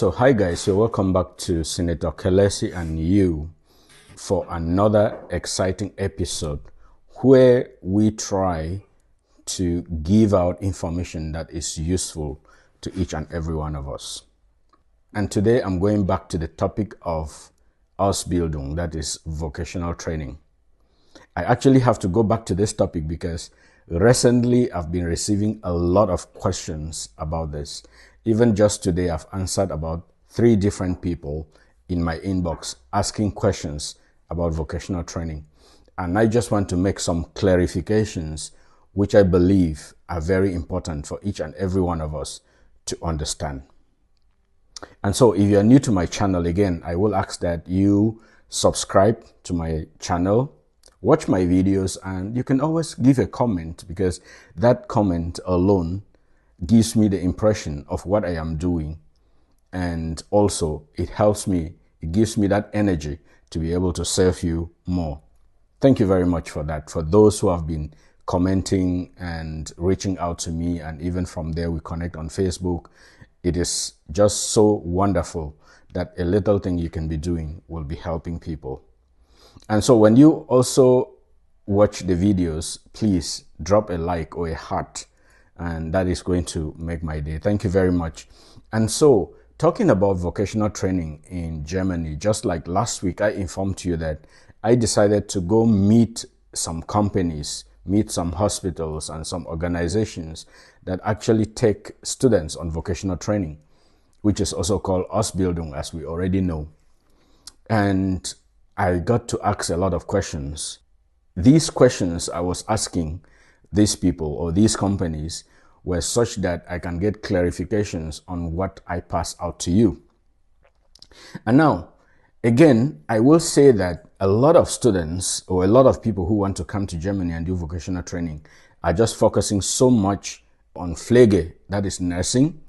So hi guys, so welcome back to Senator Kelesi and you for another exciting episode where we try to give out information that is useful to each and every one of us. And today I'm going back to the topic of Ausbildung, that is vocational training. I actually have to go back to this topic because recently I've been receiving a lot of questions about this. Even just today, I've answered about 3 different people in my inbox asking questions about vocational training. And I just want to make some clarifications which I believe are very important for each and every one of us to understand. And so if you're new to my channel, again, I will ask that you subscribe to my channel, watch my videos, and you can always give a comment because that comment alone gives me the impression of what I am doing. And also it helps me, it gives me that energy to be able to serve you more. Thank you very much for that. For those who have been commenting and reaching out to me, and even from there we connect on Facebook. It is just so wonderful that a little thing you can be doing will be helping people. And so when you also watch the videos, please drop a like or a heart, and that is going to make my day. Thank you very much. And so talking about vocational training in Germany, just like last week, I informed you that I decided to go meet some companies, meet some hospitals and some organizations that actually take students on vocational training, which is also called Ausbildung, as we already know. And I got to ask a lot of questions. These questions I was asking these people or these companies were such that I can get clarifications on what I pass out to you. And now, again, I will say that a lot of students or a lot of people who want to come to Germany and do vocational training are just focusing so much on Pflege, that is nursing,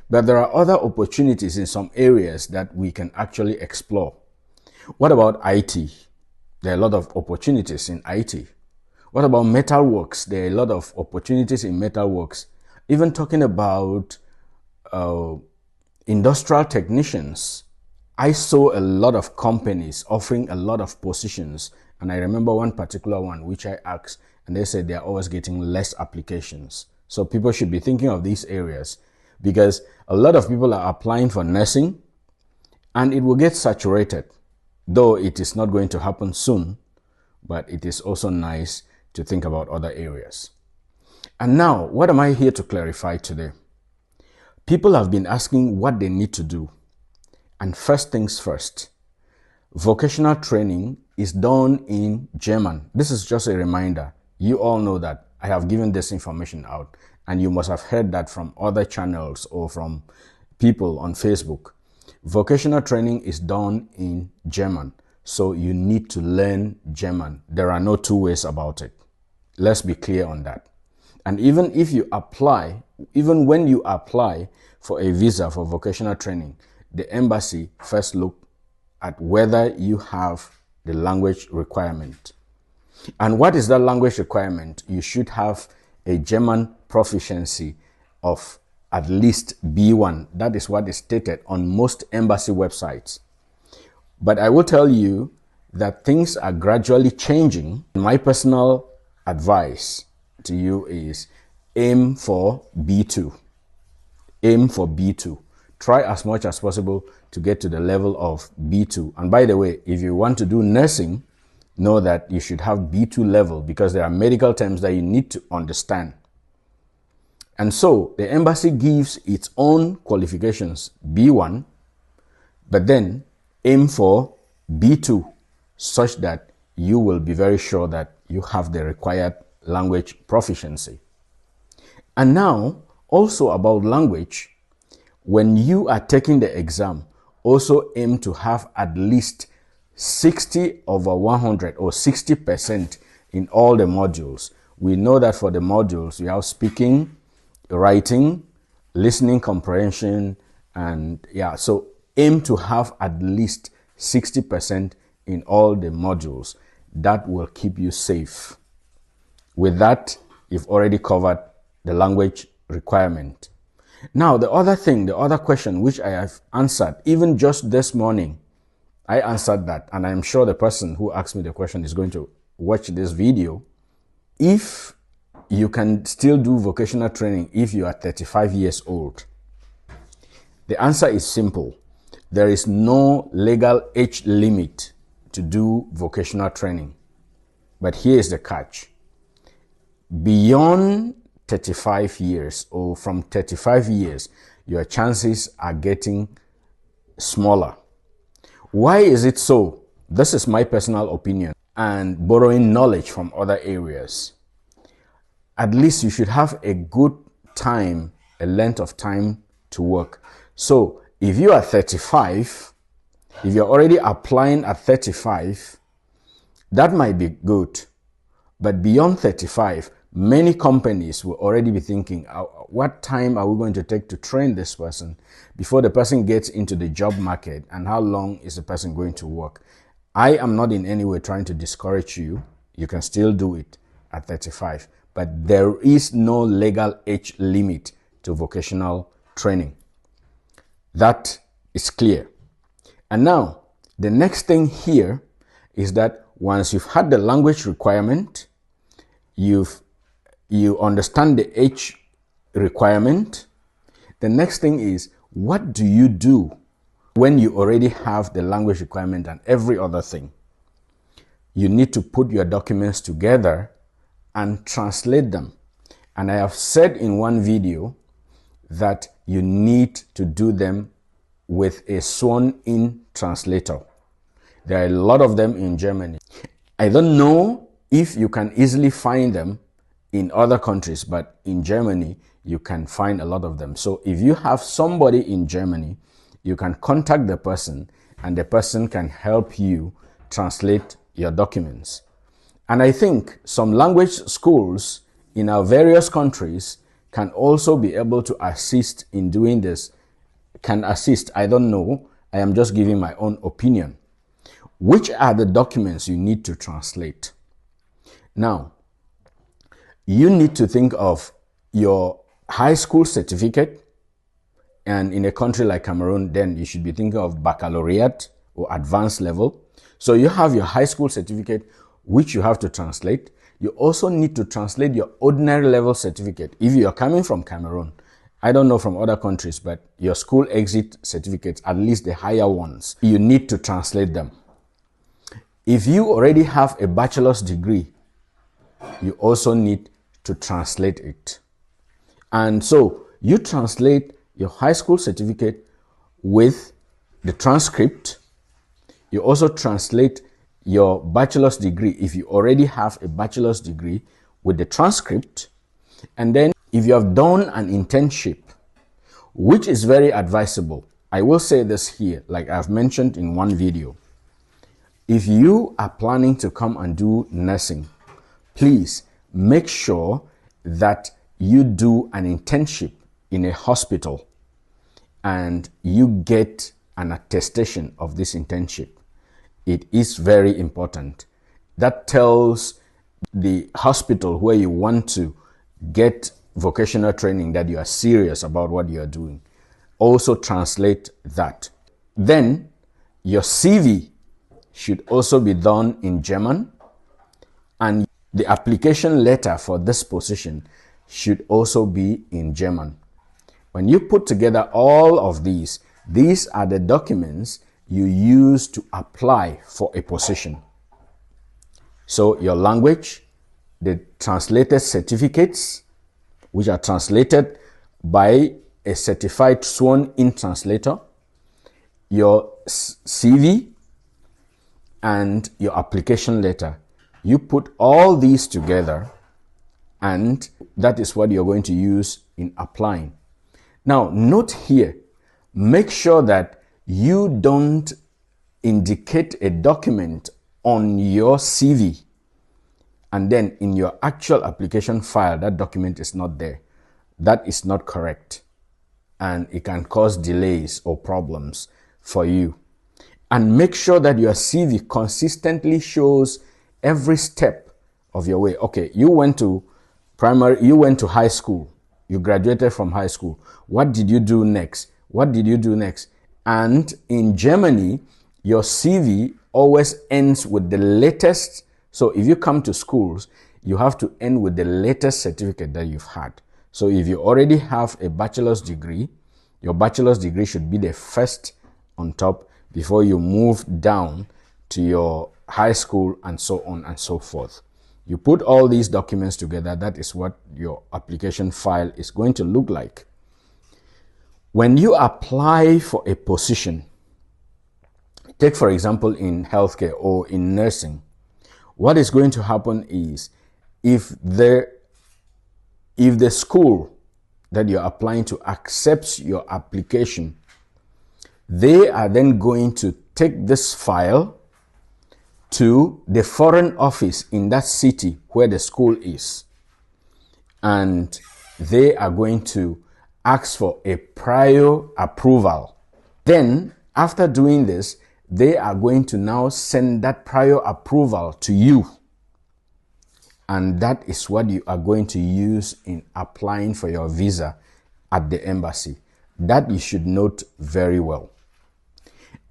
but there are other opportunities in some areas that we can actually explore. What about IT? There are a lot of opportunities in IT. What about metalworks? There are a lot of opportunities in metalworks. Even talking about industrial technicians, I saw a lot of companies offering a lot of positions. And I remember one particular one which I asked, and they said they are always getting less applications. So people should be thinking of these areas because a lot of people are applying for nursing and it will get saturated. Though it is not going to happen soon, but it is also nice to think about other areas. And now, what am I here to clarify today? People have been asking what they need to do. And first things first, vocational training is done in German. This is just a reminder. You all know that I have given this information out, and you must have heard that from other channels or from people on Facebook. Vocational training is done in German, so you need to learn German. There are no 2 ways about it. Let's be clear on that. And even if you apply, even when you apply for a visa for vocational training, the embassy first look at whether you have the language requirement. And what is that language requirement? You should have a German proficiency of at least B1. That is what is stated on most embassy websites. But I will tell you that things are gradually changing. My personal advice to you is aim for B2. Aim for B2. Try as much as possible to get to the level of B2. And by the way, if you want to do nursing, know that you should have B2 level because there are medical terms that you need to understand. And so the embassy gives its own qualifications, B1, but then aim for B2 such that you will be very sure that you have the required language proficiency. And now, also about language, when you are taking the exam, also aim to have at least 60 over 100 or 60% in all the modules. We know that for the modules, you have speaking, writing, listening comprehension, and so aim to have at least 60% in all the modules. That will keep you safe. With that, you've already covered the language requirement. Now, the other question which I have answered, even just this morning, I answered that, and I'm sure the person who asked me the question is going to watch this video. If you can still do vocational training if you are 35 years old, the answer is simple. There is no legal age limit to do vocational training. But here is the catch. Beyond 35 years, or from 35 years, your chances are getting smaller. Why is it so? This is my personal opinion and borrowing knowledge from other areas. At least you should have a good time, a length of time to work. So if you are 35, if you're already applying at 35, that might be good. But beyond 35, many companies will already be thinking, what time are we going to take to train this person before the person gets into the job market, and how long is the person going to work? I am not in any way trying to discourage you. You can still do it at 35, but there is no legal age limit to vocational training. That is clear. And now, the next thing here is that once you've had the language requirement, you understand the age requirement, the next thing is, what do you do when you already have the language requirement and every other thing? You need to put your documents together and translate them. And I have said in one video that you need to do them with a sworn-in translator. There are a lot of them in Germany. I don't know if you can easily find them in other countries, but in Germany, you can find a lot of them. So if you have somebody in Germany, you can contact the person and the person can help you translate your documents. And I think some language schools in our various countries can also be able to assist in doing this. Can assist, I don't know. I am just giving my own opinion. Which are the documents you need to translate? Now, you need to think of your high school certificate, and in a country like Cameroon, then you should be thinking of baccalaureate or advanced level. So you have your high school certificate, which you have to translate. You also need to translate your ordinary level certificate. If you are coming from Cameroon, I don't know from other countries, but your school exit certificates, at least the higher ones, you need to translate them. If you already have a bachelor's degree, you also need to translate it. And so you translate your high school certificate with the transcript. You also translate your bachelor's degree, if you already have a bachelor's degree, with the transcript. And then if you have done an internship, which is very advisable, I will say this here, like I've mentioned in one video. If you are planning to come and do nursing, please make sure that you do an internship in a hospital and you get an attestation of this internship. It is very important. That tells the hospital where you want to get vocational training that you are serious about what you are doing. Also translate that. Then your CV should also be done in German, and the application letter for this position should also be in German. When you put together all of these are the documents you use to apply for a position. So your language, the translated certificates, which are translated by a certified sworn-in translator, your CV, and your application letter. You put all these together, and that is what you're going to use in applying. Now, note here, make sure that you don't indicate a document on your CV and then in your actual application file, that document is not there. That is not correct, and it can cause delays or problems for you. And make sure that your CV consistently shows every step of your way. Okay, you went to high school. You graduated from high school. What did you do next? What did you do next? And in Germany, your CV always ends with the latest. So if you come to schools, you have to end with the latest certificate that you've had. So if you already have a bachelor's degree, your bachelor's degree should be the first on top before you move down to your high school and so on and so forth. You put all these documents together, that is what your application file is going to look like. When you apply for a position, take for example in healthcare or in nursing, what is going to happen is if the school that you're applying to accepts your application, they are then going to take this file to the foreign office in that city where the school is, and they are going to ask for a prior approval. Then after doing this, they are going to now send that prior approval to you, and that is what you are going to use in applying for your visa at the embassy. That you should note very well.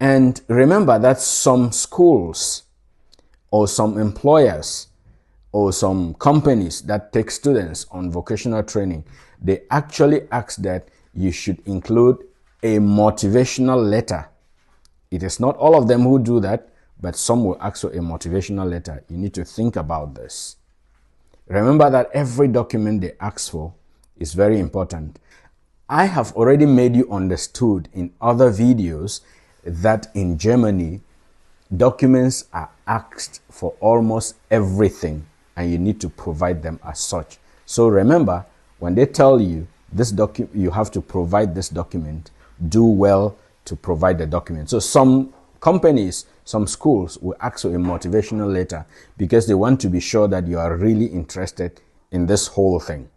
And remember that some schools or some employers or some companies that take students on vocational training, they actually ask that you should include a motivational letter. It is not all of them who do that, but some will ask for a motivational letter. You need to think about this. Remember that every document they ask for is very important. I have already made you understood in other videos that in Germany, documents are asked for almost everything, and you need to provide them as such. So remember, when they tell you this you have to provide this document, do well to provide the document. So some companies, some schools will ask for a motivational letter because they want to be sure that you are really interested in this whole thing.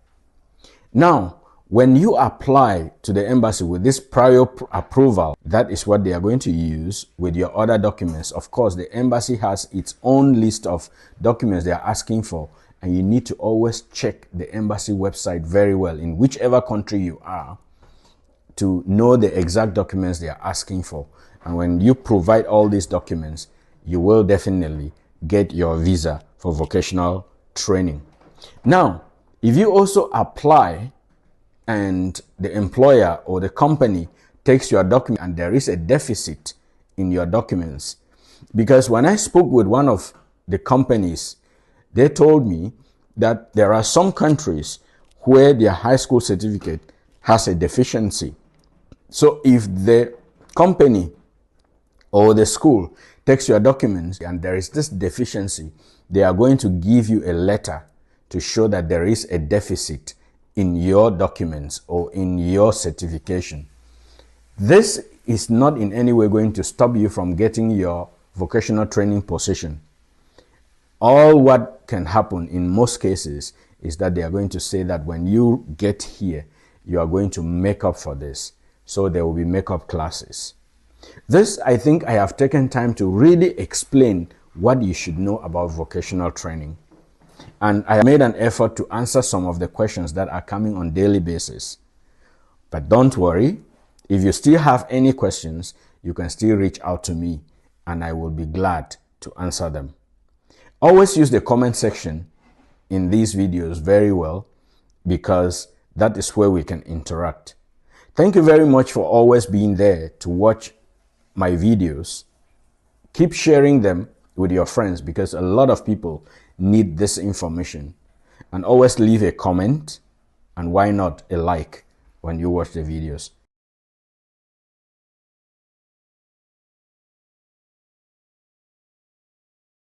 Now, when you apply to the embassy with this prior approval, that is what they are going to use with your other documents. Of course, the embassy has its own list of documents they are asking for, and you need to always check the embassy website very well in whichever country you are to know the exact documents they are asking for. And when you provide all these documents, you will definitely get your visa for vocational training. Now, if you also apply and the employer or the company takes your document and there is a deficit in your documents, because when I spoke with one of the companies, they told me that there are some countries where their high school certificate has a deficiency. So if the company or the school takes your documents and there is this deficiency, they are going to give you a letter to show that there is a deficit in your documents or in your certification. This is not in any way going to stop you from getting your vocational training position. All what can happen in most cases is that they are going to say that when you get here, you are going to make up for this. So there will be makeup classes. This, I think I have taken time to really explain what you should know about vocational training. And I have made an effort to answer some of the questions that are coming on a daily basis. But don't worry, if you still have any questions, you can still reach out to me and I will be glad to answer them. Always use the comment section in these videos very well, because that is where we can interact. Thank you very much for always being there to watch my videos. Keep sharing them with your friends because a lot of people need this information. And always leave a comment, and why not a like when you watch the videos.